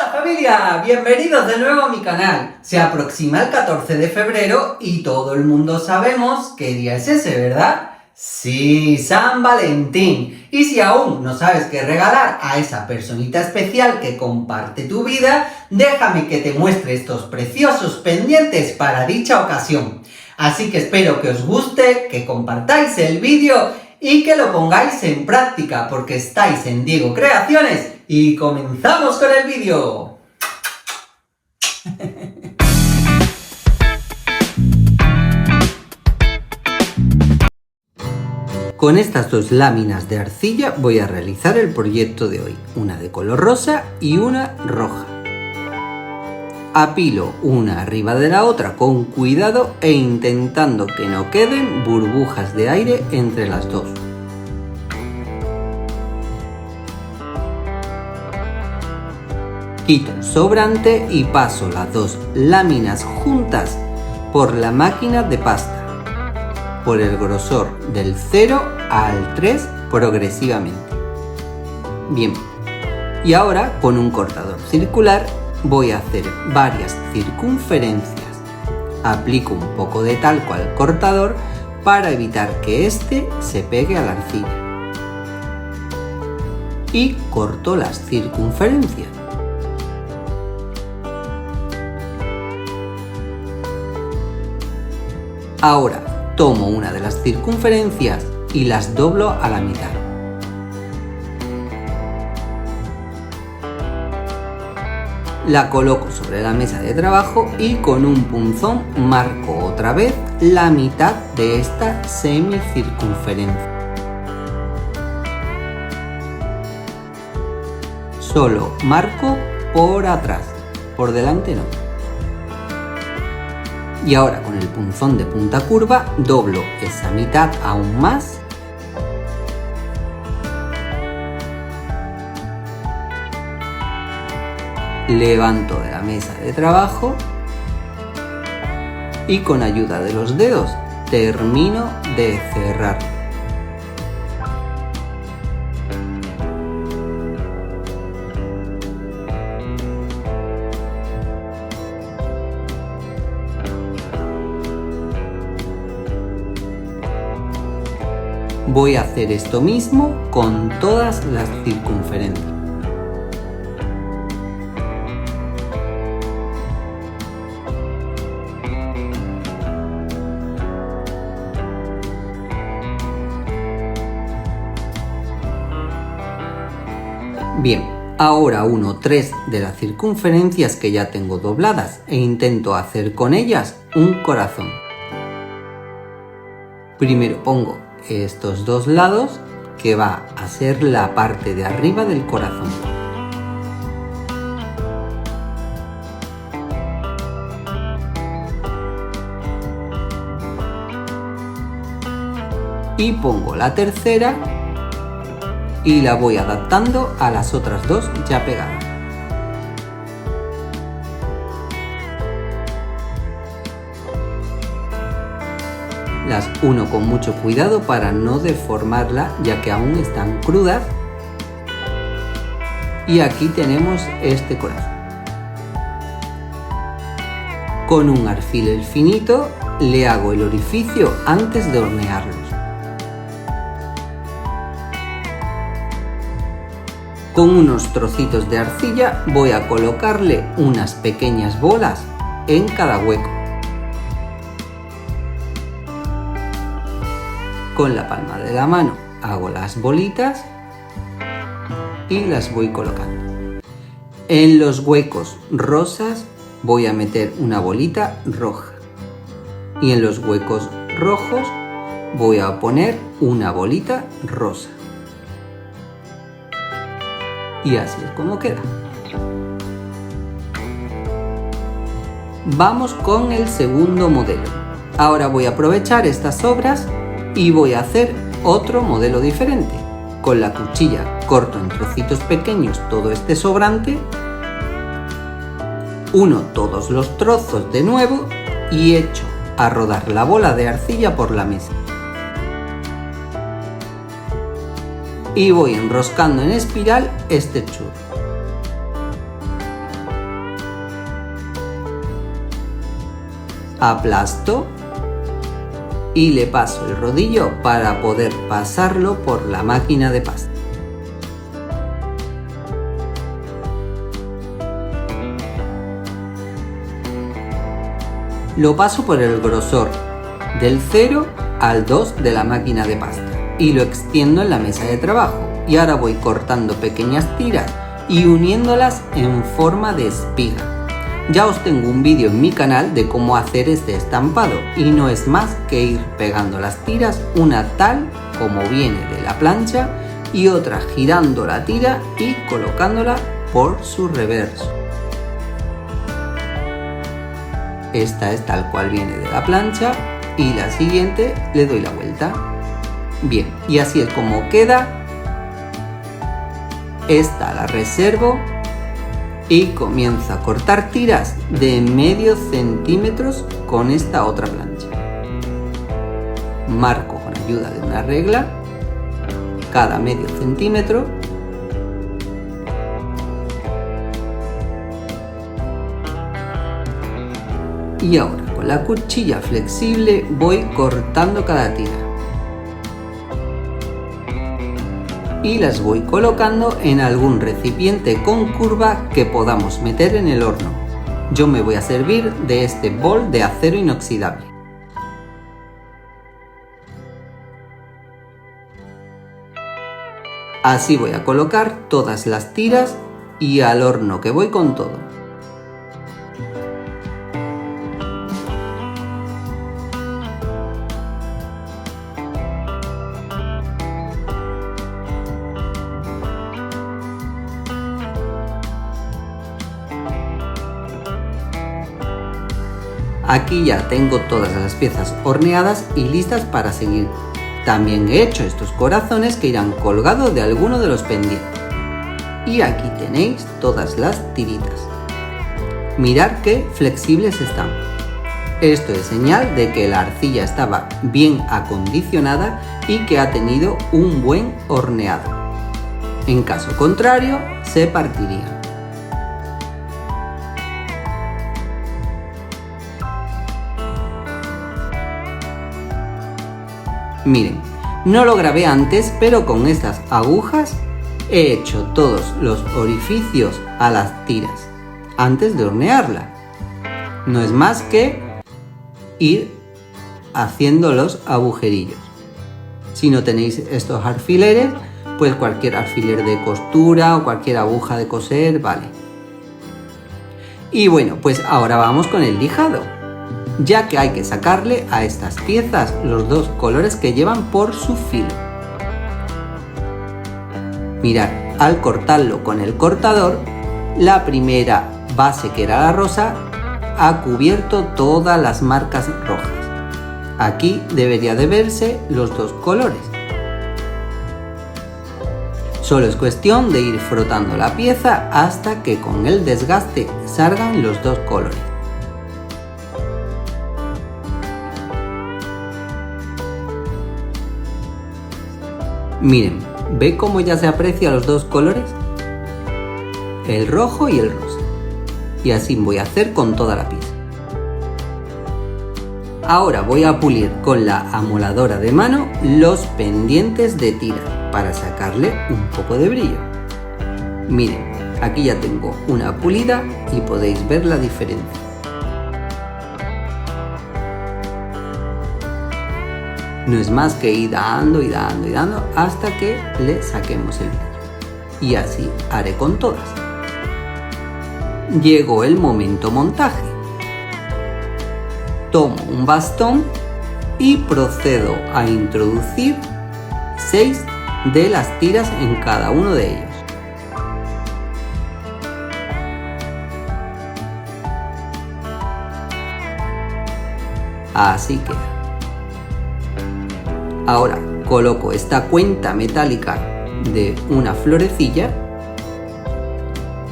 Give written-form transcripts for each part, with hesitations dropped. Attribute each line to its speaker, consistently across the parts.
Speaker 1: Hola familia, bienvenidos de nuevo a mi canal. Se aproxima el 14 de febrero y todo el mundo sabemos qué día es ese, ¿verdad? Sí, San Valentín. Y si aún no sabes qué regalar a esa personita especial que comparte tu vida, déjame que te muestre estos preciosos pendientes para dicha ocasión. Así que espero que os guste, que compartáis el vídeo y que lo pongáis en práctica porque estáis en Diego Creaciones y comenzamos con el vídeo. Con estas dos láminas de arcilla voy a realizar el proyecto de hoy, una de color rosa y una roja. Apilo una arriba de la otra con cuidado e intentando que no queden burbujas de aire entre las dos. Quito el sobrante y paso las dos láminas juntas por la máquina de pasta, por el grosor del 0 al 3 progresivamente. Bien, y ahora con un cortador circular voy a hacer varias circunferencias. Aplico un poco de talco al cortador para evitar que este se pegue a la arcilla. Y corto las circunferencias. Ahora tomo una de las circunferencias y las doblo a la mitad. La coloco sobre la mesa de trabajo y con un punzón marco otra vez la mitad de esta semicircunferencia. Solo marco por atrás, por delante no. Y ahora con el punzón de punta curva doblo esa mitad aún más. Levanto de la mesa de trabajo y con ayuda de los dedos termino de cerrar. Voy a hacer esto mismo con todas las circunferencias. Bien, ahora uno 3 de las circunferencias que ya tengo dobladas e intento hacer con ellas un corazón. Primero pongo estos dos lados que va a ser la parte de arriba del corazón. Y pongo la tercera y la voy adaptando a las otras dos ya pegadas. Las uno con mucho cuidado para no deformarla ya que aún están crudas. Y aquí tenemos este corazón. Con un alfiler finito le hago el orificio antes de hornearlos. Con unos trocitos de arcilla voy a colocarle unas pequeñas bolas en cada hueco. Con la palma de la mano hago las bolitas y las voy colocando. En los huecos rosas voy a meter una bolita roja y en los huecos rojos voy a poner una bolita rosa. Y así es como queda. Vamos con el segundo modelo. Ahora voy a aprovechar estas sobras y voy a hacer otro modelo diferente. Con la cuchilla corto en trocitos pequeños todo este sobrante, uno todos los trozos de nuevo y echo a rodar la bola de arcilla por la mesa. Y voy enroscando en espiral este churro. aplasto y le paso el rodillo para poder pasarlo por la máquina de pasta. Lo paso por el grosor del 0 al 2 de la máquina de pasta y lo extiendo en la mesa de trabajo. Y ahora voy cortando pequeñas tiras y uniéndolas en forma de espiga. Ya os tengo un vídeo en mi canal de cómo hacer este estampado y no es más que ir pegando las tiras, una tal como viene de la plancha y otra girando la tira y colocándola por su reverso. Esta es tal cual viene de la plancha y la siguiente le doy la vuelta. Bien, y así es como queda. Esta la reservo y comienzo a cortar tiras de medio centímetro con esta otra plancha. Marco con ayuda de una regla cada medio centímetro y ahora con la cuchilla flexible voy cortando cada tira y las voy colocando en algún recipiente con curva que podamos meter en el horno. Yo me voy a servir de este bol de acero inoxidable. Así voy a colocar todas las tiras y al horno que voy con todo. Aquí ya tengo todas las piezas horneadas y listas para seguir. También he hecho estos corazones que irán colgados de alguno de los pendientes. Y aquí tenéis todas las tiritas. Mirad qué flexibles están. Esto es señal de que la arcilla estaba bien acondicionada y que ha tenido un buen horneado. En caso contrario, se partirían. Miren, no lo grabé antes, pero con estas agujas he hecho todos los orificios a las tiras antes de hornearla. No es más que ir haciendo los agujerillos. Si no tenéis estos alfileres, pues cualquier alfiler de costura o cualquier aguja de coser vale. Y bueno, pues ahora vamos con el lijado, ya que hay que sacarle a estas piezas los dos colores que llevan por su filo. Mirad, al cortarlo con el cortador, la primera base, que era la rosa, ha cubierto todas las marcas rojas. Aquí debería de verse los dos colores. Solo es cuestión de ir frotando la pieza hasta que con el desgaste salgan los dos colores. Miren, ¿ve cómo ya se aprecia los dos colores? El rojo y el rosa. Y así voy a hacer con toda la pieza. Ahora voy a pulir con la amoladora de mano los pendientes de tira para sacarle un poco de brillo. Miren, aquí ya tengo una pulida y podéis ver la diferencia. No es más que ir dando y dando y dando hasta que le saquemos el brillo. Y así haré con todas. Llegó el momento montaje. Tomo un bastón y procedo a introducir 6 de las tiras en cada uno de ellos. Así queda. Ahora coloco esta cuenta metálica de una florecilla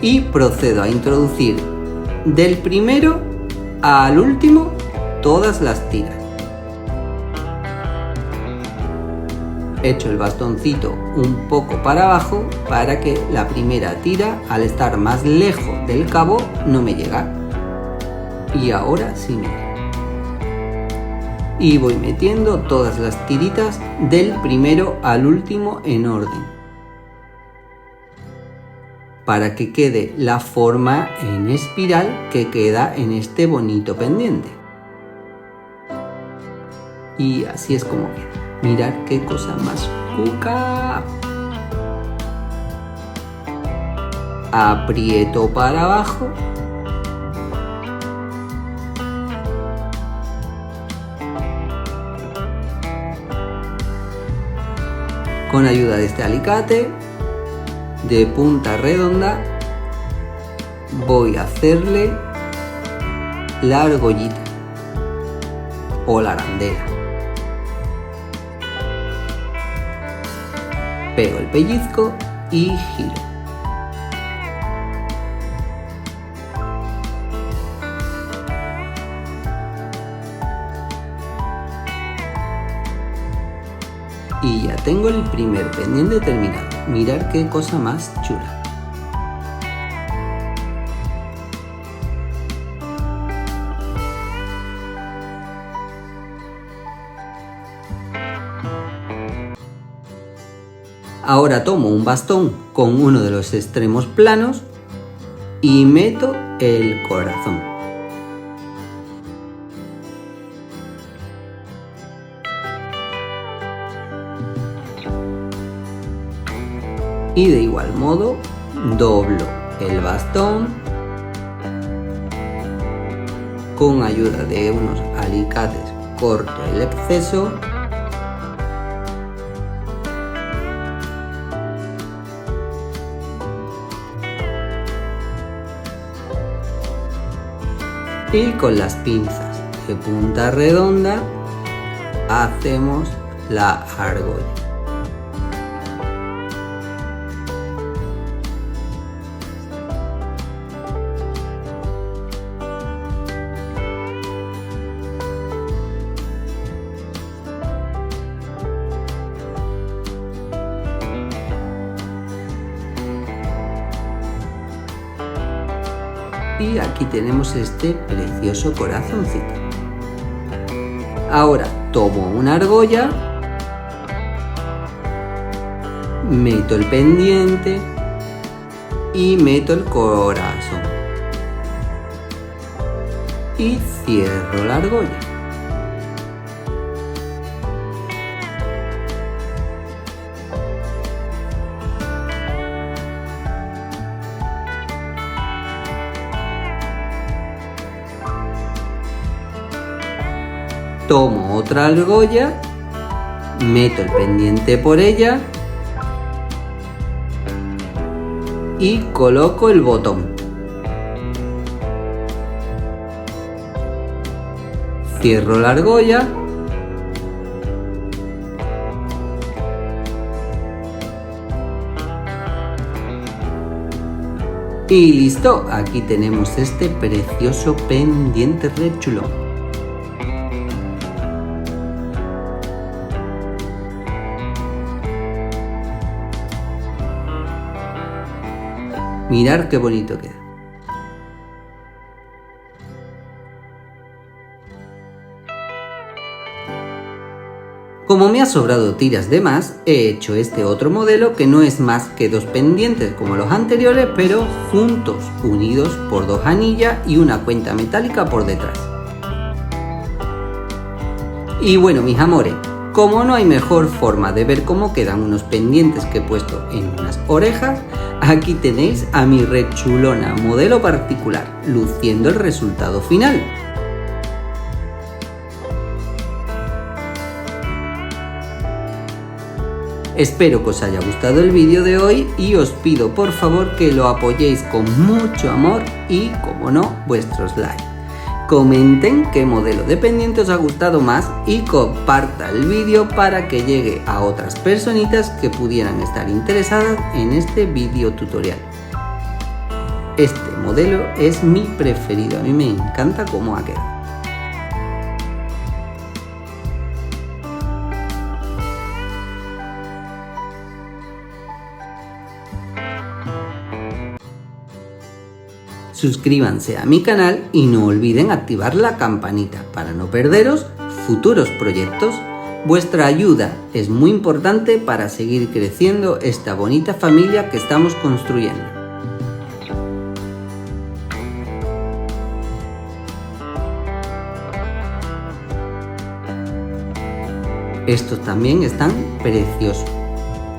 Speaker 1: y procedo a introducir del primero al último todas las tiras. Echo el bastoncito un poco para abajo para que la primera tira, al estar más lejos del cabo, no me llega. Y ahora sí, mira, y voy metiendo todas las tiritas del primero al último en orden, para que quede la forma en espiral que queda en este bonito pendiente. Y así es como queda. Mirad qué cosa más cuca. Aprieto para abajo. Con ayuda de este alicate de punta redonda voy a hacerle la argollita o la arandela. Pego el pellizco y giro. Y ya tengo el primer pendiente terminado. Mirad qué cosa más chula. Ahora tomo un bastón con uno de los extremos planos y meto el corazón. Y de igual modo doblo el bastón con ayuda de unos alicates, corto el exceso y con las pinzas de punta redonda hacemos la argolla. Y aquí tenemos este precioso corazoncito. Ahora tomo una argolla, meto el pendiente y meto el corazón y cierro la argolla. Tomo otra argolla, meto el pendiente por ella y coloco el botón. Cierro la argolla y listo. Aquí tenemos este precioso pendiente re chulo. Mirad qué bonito queda. Como me ha sobrado tiras de más, he hecho este otro modelo que no es más que dos pendientes como los anteriores, pero juntos, unidos por dos anillas y una cuenta metálica por detrás. Y bueno, mis amores, como no hay mejor forma de ver cómo quedan unos pendientes que he puesto en unas orejas, aquí tenéis a mi rechulona modelo particular, luciendo el resultado final. Espero que os haya gustado el vídeo de hoy y os pido por favor que lo apoyéis con mucho amor y, como no, vuestros likes. Comenten qué modelo de pendiente os ha gustado más y comparta el vídeo para que llegue a otras personitas que pudieran estar interesadas en este vídeo tutorial. Este modelo es mi preferido, a mí me encanta cómo ha quedado. Suscríbanse a mi canal y no olviden activar la campanita para no perderos futuros proyectos. Vuestra ayuda es muy importante para seguir creciendo esta bonita familia que estamos construyendo. Estos también están preciosos.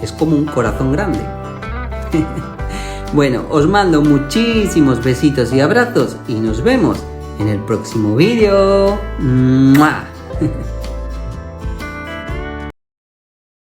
Speaker 1: Es como un corazón grande. Bueno, os mando muchísimos besitos y abrazos y nos vemos en el próximo vídeo. ¡Mua!